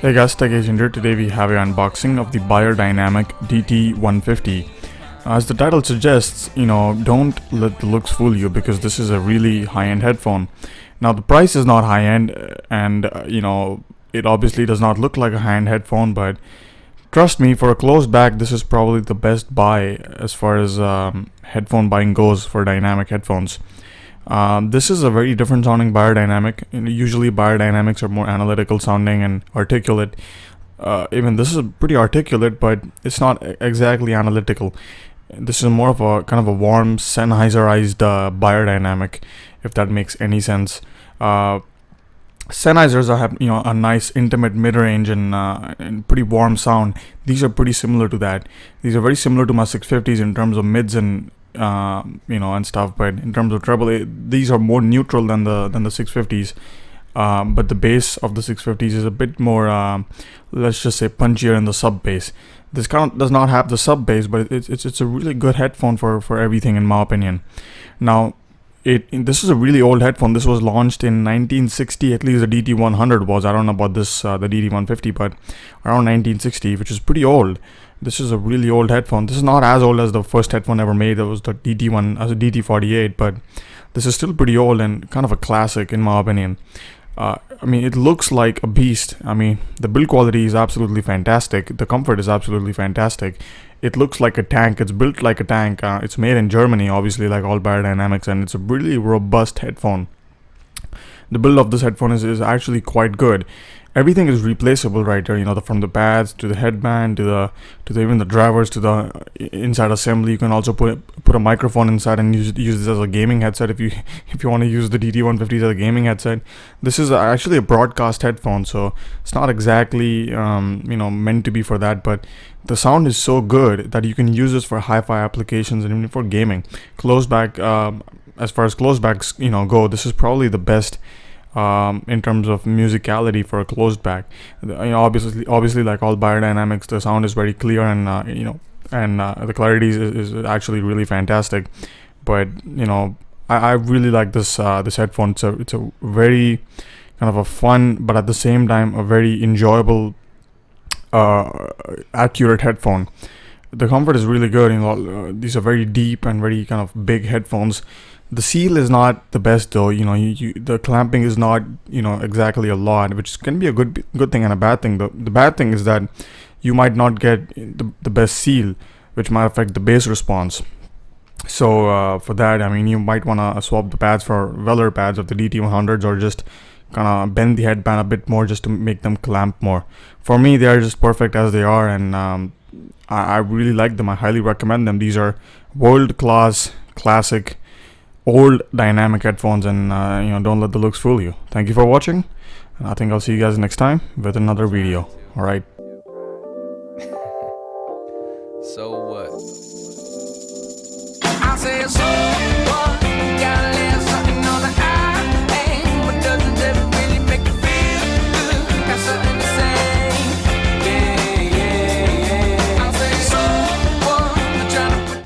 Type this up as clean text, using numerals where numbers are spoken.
Hey guys, Tech Agent here. Today we have an unboxing of the Beyerdynamic DT-150. As the title suggests, don't let the looks fool you because this is a really high-end headphone. Now the price is not high-end and it obviously does not look like a high-end headphone, but trust me, for a closed bag, this is probably the best buy as far as headphone buying goes for dynamic headphones. This is a very different sounding Beyerdynamic. Usually Beyerdynamics are more analytical sounding and articulate. Even this is pretty articulate, but it's not exactly analytical. This is more of a kind of a warm, Sennheiserized Beyerdynamic, if that makes any sense. Sennheisers have a nice intimate mid-range and pretty warm sound. These are pretty similar to that. These are very similar to my 650s in terms of mids and and stuff, but in terms of treble, these are more neutral than the 650s. But the bass of the 650s is a bit more, let's just say, punchier in the sub bass. This does not have the sub bass, but it's a really good headphone for everything, in my opinion. Now, this is a really old headphone. This was launched in 1960, at least the DT-100 was. I don't know about this, the DT-150, but around 1960, which is pretty old. This is a really old headphone. This is not as old as the first headphone ever made. That was the DT1 as a DT-48, but this is still pretty old and kind of a classic in my opinion. It looks like a beast. The build quality is absolutely fantastic. The comfort is absolutely fantastic. It looks like a tank. It's built like a tank. It's made in Germany, obviously, like all Beyerdynamics, and it's a really robust headphone. The build of this headphone is actually quite good. Everything is replaceable right here, from the pads to the headband to even the drivers to the inside assembly. You can also put a microphone inside and use this as a gaming headset if you want to use the DT-150 as a gaming headset. This is actually a broadcast headphone, so it's not exactly meant to be for that, but the sound is so good that you can use this for hi-fi applications and even for gaming. Closed back, as far as closed backs go, this is probably the best in terms of musicality for a closed back. Obviously, like all Beyerdynamics, the sound is very clear and the clarity is actually really fantastic. But I really like this headphone. It's a very kind of a fun, but at the same time a very enjoyable, accurate headphone. The comfort is really good. These are very deep and very kind of big headphones. The seal is not the best though. The clamping is not exactly a lot, which can be a good thing and a bad thing. The bad thing is that you might not get the best seal, which might affect the bass response. So for that, you might want to swap the pads for velour pads of the DT-100s, or just kind of bend the headband a bit more just to make them clamp more. For me, they are just perfect as they are, and I really like them. I highly recommend them. These are world-class, classic, old dynamic headphones, and don't let the looks fool you. Thank you for watching, and I think I'll see you guys next time with another video. All right. So what? I said so.